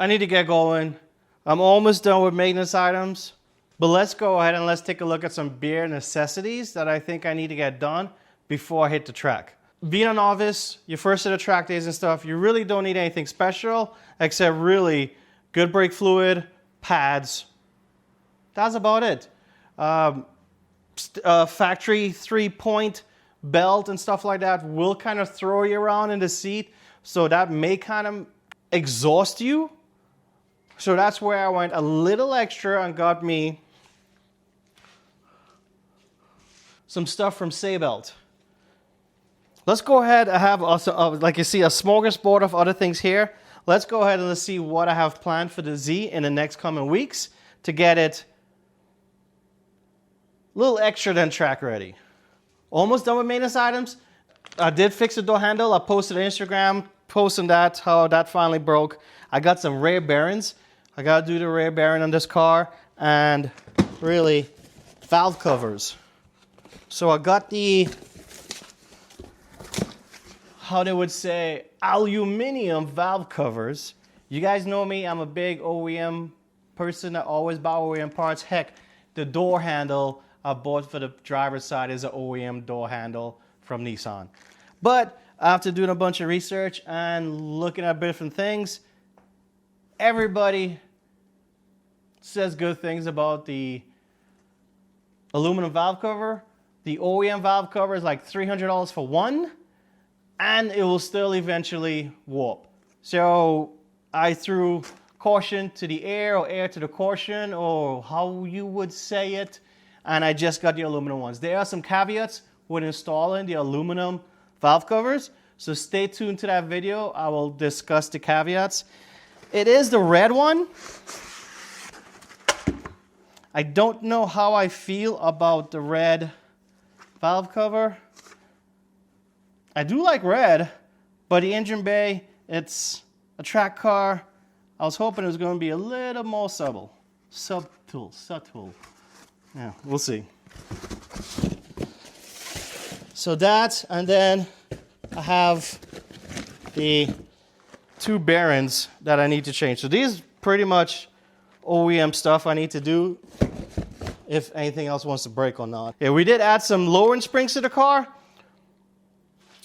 I need to get going. I'm almost done with maintenance items, but let's go ahead and let's take a look at some bare necessities that I think I need to get done before I hit the track. Being a novice, your first set of track days and stuff, you really don't need anything special except really good brake fluid, pads. That's about it. Factory 3-point belt and stuff like that will kind of throw you around in the seat, so that may kind of exhaust you. So that's where I went a little extra and got me some stuff from Saybelt. Let's go ahead. I have also, like you see, a smorgasbord of other things here. Let's go ahead and let's see what I have planned for the Z in the next coming weeks to get it a little extra than track ready. Almost done with maintenance items. I did fix the door handle. I posted on Instagram, posting that, how that finally broke. I got some rear bearings. I got to do the rear bearing on this car, and really valve covers. So I got the, how they would say, aluminum valve covers. You guys know me, I'm a big OEM person that always buy OEM parts. Heck, the door handle I bought for the driver's side is an OEM door handle from Nissan. But after doing a bunch of research and looking at different things, everybody says good things about the aluminum valve cover. The OEM valve cover is like $300 for one, and it will still eventually warp. So I threw caution to the air, or air to the caution, or how you would say it, and I just got the aluminum ones. There are some caveats with installing the aluminum valve covers, so stay tuned to that video. I will discuss the caveats. It is the red one. I don't know how I feel about the red valve cover. I do like red, but the engine bay, it's a track car. I was hoping it was going to be a little more subtle. Subtle. Yeah, we'll see. So that, and then I have the two bearings that I need to change. So these pretty much OEM stuff I need to do if anything else wants to break or not. Yeah, we did add some lowering springs to the car.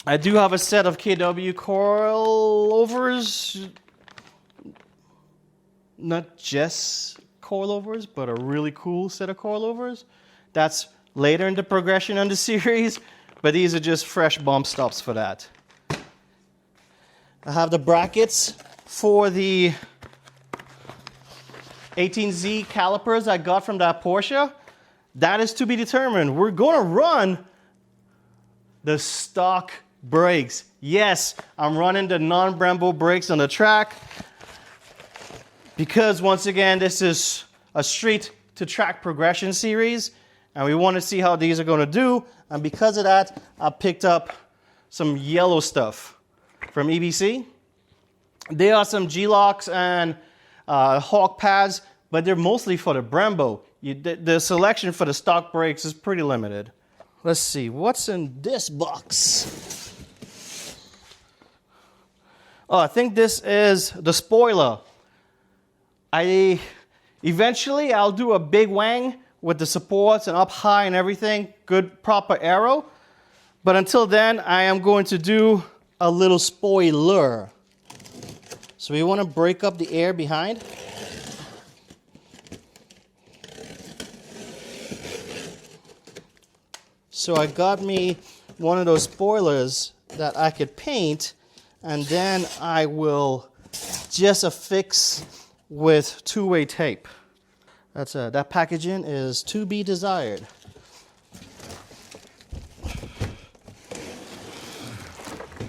I do have a set of KW coilovers. Not just coilovers, but a really cool set of coilovers. That's later in the progression on the series, but these are just fresh bump stops for that. I have the brackets for the 18Z calipers I got from that Porsche. That is to be determined. We're going to run the stock brakes. Yes, I'm running the non-Brembo brakes on the track because, once again, this is a street to track progression series, and we want to see how these are going to do. And because of that, I picked up some yellow stuff from EBC. There are some G-locks and Hawk pads, but they're mostly for the Brembo. The selection for the stock brakes is pretty limited. Let's see, what's in this box? Oh, I think this is the spoiler. Eventually I'll do a big wang with the supports and up high and everything, good proper aero. But until then, I am going to do a little spoiler. So we want to break up the air behind. So I got me one of those spoilers that I could paint, and then I will just affix with two-way tape. That packaging is to be desired.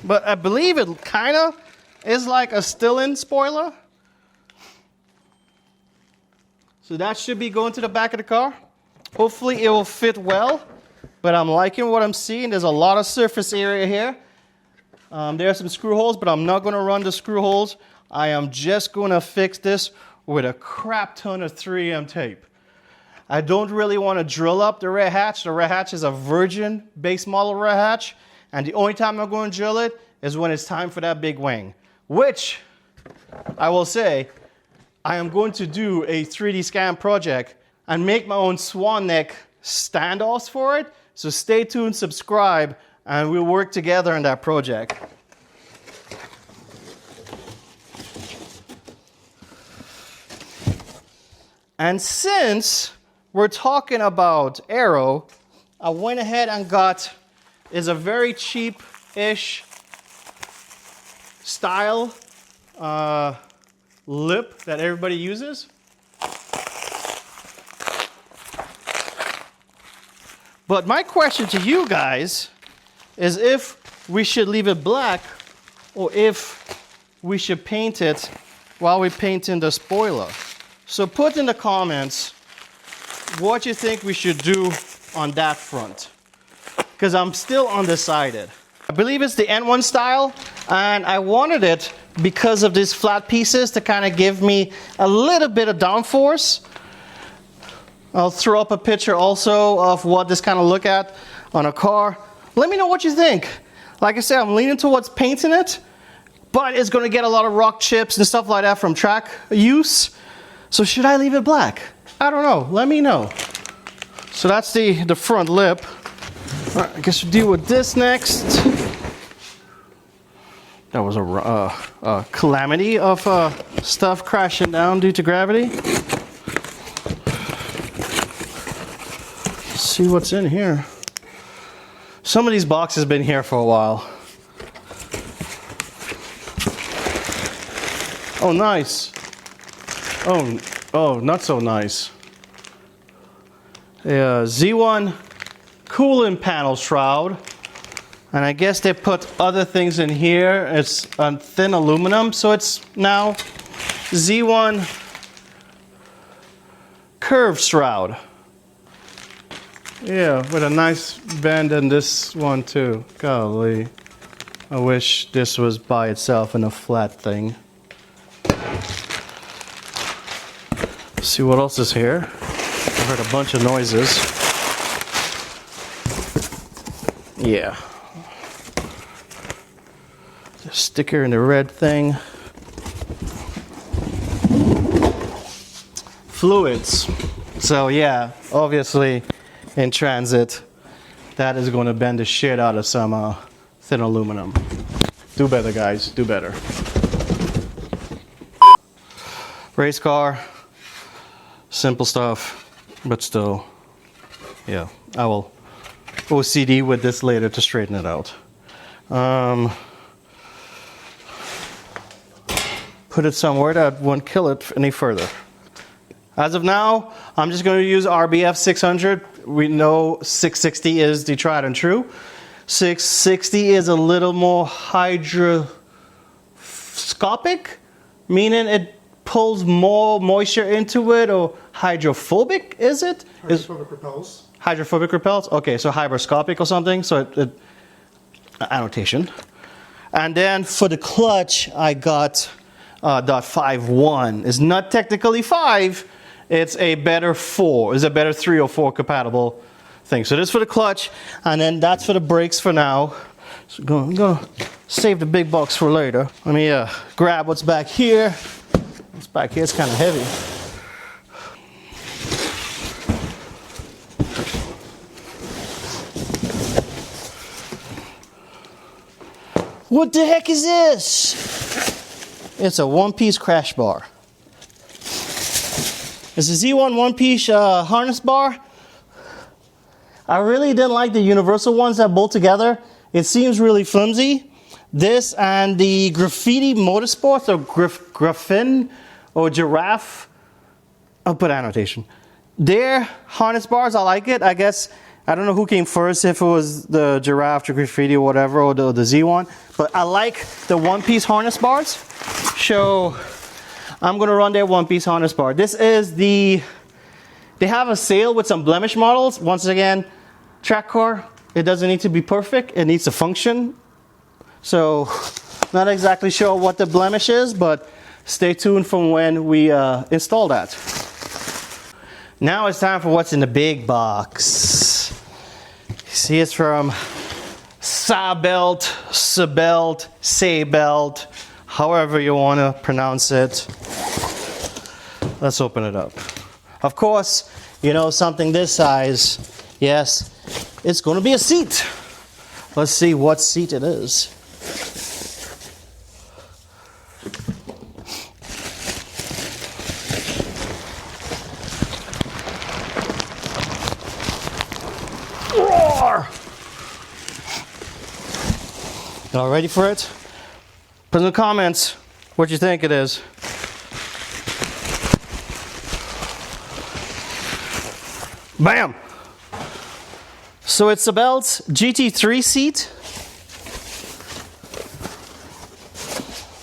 But I believe it kind of is like a still-in spoiler. So that should be going to the back of the car. Hopefully it will fit well, but I'm liking what I'm seeing. There's a lot of surface area here. There are some screw holes, but I'm not going to run the screw holes. I am just going to fix this with a crap ton of 3M tape. I don't really want to drill up the rear hatch. The rear hatch is a Virgin base model rear hatch, and the only time I'm going to drill it is when it's time for that big wing, which I will say I am going to do a 3D scan project and make my own swan neck standoffs for it. So stay tuned, subscribe, and we'll work together on that project. And since we're talking about aero, I went ahead and got, is a very cheap-ish style lip that everybody uses. But my question to you guys is if we should leave it black or if we should paint it while we paint in the spoiler. So put in the comments what you think we should do on that front, because I'm still undecided. I believe it's the N1 style, and I wanted it because of these flat pieces to kind of give me a little bit of downforce. I'll throw up a picture also of what this kind of look at on a car. Let me know what you think. Like I said, I'm leaning towards painting it, but it's going to get a lot of rock chips and stuff like that from track use. So should I leave it black? I don't know. Let me know. So that's the front lip. All right, I guess we'll deal with this next. That was a calamity of stuff crashing down due to gravity. Let's see what's in here. Some of these boxes have been here for a while. Oh, nice. Oh, not so nice. A Z1 coolant panel shroud. And I guess they put other things in here. It's on thin aluminum, so it's now Z1 curved shroud. Yeah, with a nice bend in this one too. Golly. I wish this was by itself in a flat thing. See what else is here. I heard a bunch of noises. Yeah. The sticker in the red thing. Fluids. So yeah, obviously in transit, that is going to bend the shit out of some thin aluminum. Do better, guys. Do better. Race car. Simple stuff, but still, yeah, I will OCD with this later to straighten it out. Put it somewhere that won't kill it any further. As of now, I'm just going to use RBF 600. We know 660 is the tried and true. 660 is a little more hydroscopic, meaning it pulls more moisture into it, or hydrophobic, is it? Hydrophobic repels. Hydrophobic repels? Okay, so hygroscopic or something, so annotation. And then for the clutch, I got .51. It's not technically 5, it's a better 4. It's a better 3 or 4 compatible thing. So this for the clutch, and then that's for the brakes for now. So I'm gonna save the big box for later. Let me grab what's back here. What's back here is kind of heavy. What the heck is this? It's a one-piece crash bar. It's a Z1 one-piece harness bar. I really didn't like the universal ones that bolt together. It seems really flimsy. This and the graffiti motorsports, or graphene or giraffe, I'll put annotation. Their harness bars, I like it. I guess, I don't know who came first, if it was the giraffe, the graffiti or whatever, or the Z1. But I like the one-piece harness bars. So I'm gonna run their one-piece harness bar. This is they have a sale with some blemish models. Once again, track car, it doesn't need to be perfect, it needs to function. So, not exactly sure what the blemish is, but stay tuned from when we install that. Now it's time for what's in the big box. See, it's from Sabelt, Sabelt, Sabelt, however you want to pronounce it. Let's open it up. Of course, you know, something this size, yes, it's going to be a seat. Let's see what seat it is. Roar! Y'all ready for it? Put in the comments what you think it is. Bam! So it's a Belt's GT3 seat.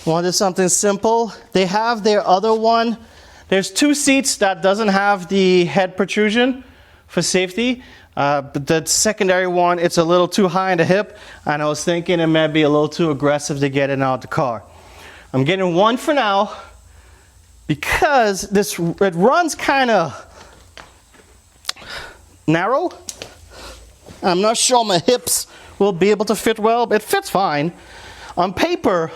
Wanted something simple. They have their other one. There's two seats that doesn't have the head protrusion for safety. But the secondary one, it's a little too high in the hip, and I was thinking it might be a little too aggressive to get in and out the car. I'm getting one for now because it runs kind of narrow. I'm not sure my hips will be able to fit well, but it fits fine. On paper,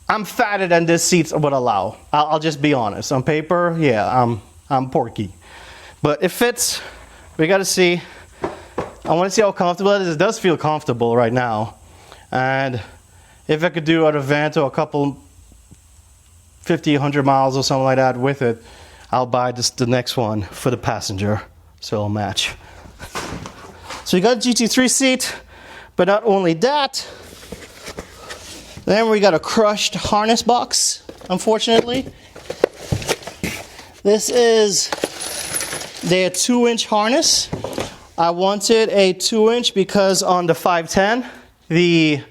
I'm fatter than this seat would allow. I'll just be honest. On paper, yeah, I'm porky, but it fits. We got to see. I want to see how comfortable it is. It does feel comfortable right now. And if I could do an event or a couple 50, 100 miles or something like that with it, I'll buy the next one for the passenger. So it'll match. So we got a GT3 seat, but not only that, then we got a crushed harness box, unfortunately. This is their 2-inch harness. I wanted a 2-inch because on the 510, the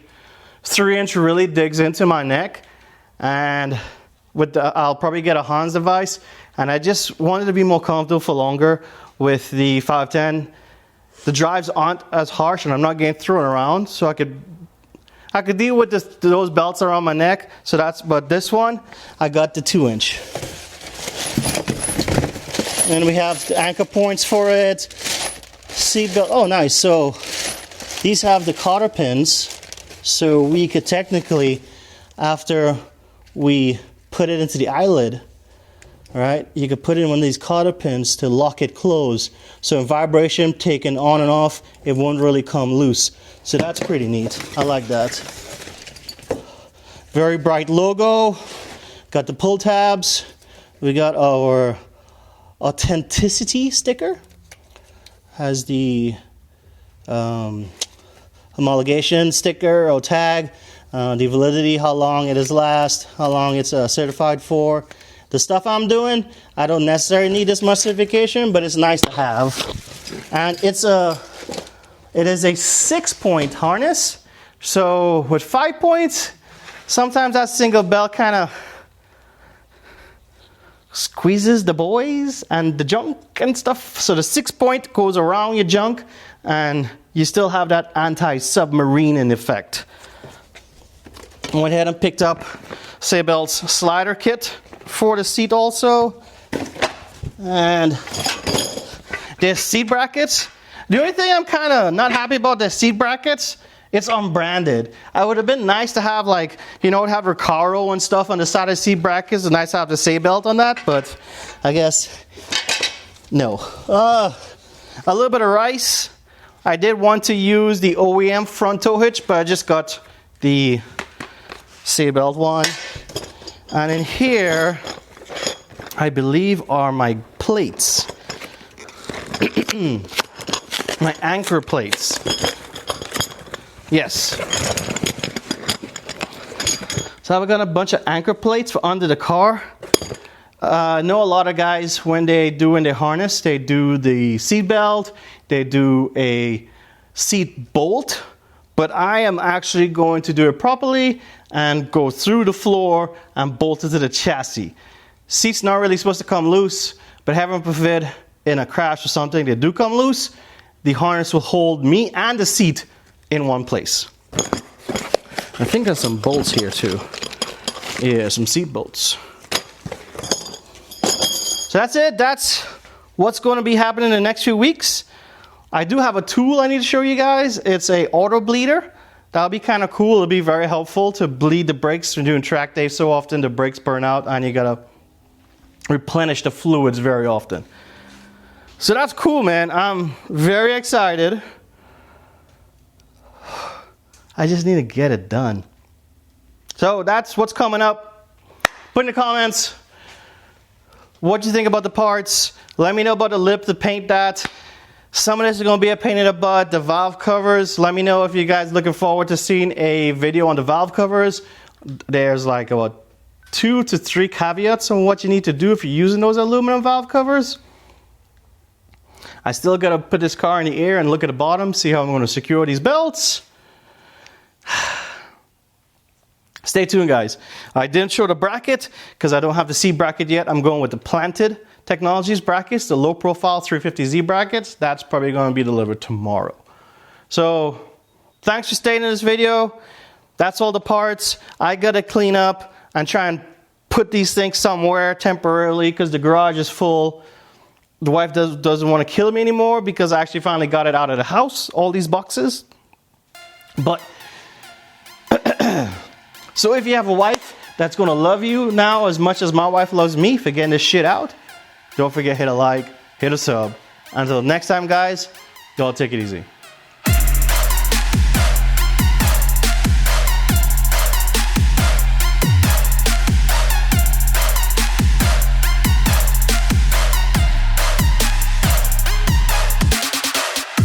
3-inch really digs into my neck, and I'll probably get a Hans device, and I just wanted to be more comfortable for longer with the 510. The drives aren't as harsh, and I'm not getting thrown around, so I could deal with those belts around my neck. So but this one, I got the 2-inch. And we have the anchor points for it. Seat belt. Oh, nice. So these have the cotter pins. So we could technically, after we put it into the eyelid, all right, you could put in one of these cotter pins to lock it closed. So in vibration, taken on and off, it won't really come loose. So that's pretty neat. I like that. Very bright logo. Got the pull tabs. We got our authenticity sticker. Has the homologation sticker or tag, the validity, how long it is last, how long it's certified for. The stuff I'm doing, I don't necessarily need this much certification, but it's nice to have. And it is a 6-point harness. So with 5 points, sometimes that single belt kind of squeezes the boys and the junk and stuff. So the 6-point goes around your junk, and you still have that anti-submarine effect. I went ahead and picked up Sebelt's slider kit for the seat also. And there's seat brackets. The only thing I'm kind of not happy about the seat brackets, it's unbranded. I would have been nice to have, like, you know, have Recaro and stuff on the side of seat brackets. It's nice to have the Sebelt on that, but I guess no. A little bit of rice. I did want to use the OEM front tow hitch, but I just got the Sebelt one. And in here, I believe are my plates. My anchor plates. Yes. So I've got a bunch of anchor plates for under the car. I know a lot of guys, when they do in their harness, they do the seat belt, they do a seat bolt, but I am actually going to do it properly and go through the floor and bolt it to the chassis. Seat's not really supposed to come loose, but heaven forbid in a crash or something, they do come loose. The harness will hold me and the seat in one place. I think there's some bolts here too. Yeah, some seat bolts. So that's it. That's what's going to be happening in the next few weeks. I do have a tool I need to show you guys. It's a auto bleeder. That'll be kind of cool. It'll be very helpful to bleed the brakes. When doing track days so often, the brakes burn out and you gotta replenish the fluids very often. So that's cool, man. I'm very excited. I just need to get it done. So that's what's coming up. Put in the comments what you think about the parts. Let me know about the lip to paint that. Some of this is going to be a pain in the butt. The valve covers, let me know if you guys looking forward to seeing a video on the valve covers. There's like about 2 to 3 caveats on what you need to do if you're using those aluminum valve covers. I still got to put this car in the air and look at the bottom, see how I'm going to secure these belts. Stay tuned, guys. I didn't show the bracket because I don't have the C bracket yet. I'm going with the Planted Technologies brackets, the low profile 350Z brackets. That's probably going to be delivered tomorrow. So thanks for staying in this video. That's all the parts. I got to clean up and try and put these things somewhere temporarily because the garage is full. The wife doesn't want to kill me anymore because I actually finally got it out of the house, all these boxes. But so if you have a wife that's going to love you now as much as my wife loves me for getting this shit out, don't forget, hit a like, hit a sub. Until next time, guys, y'all take it easy.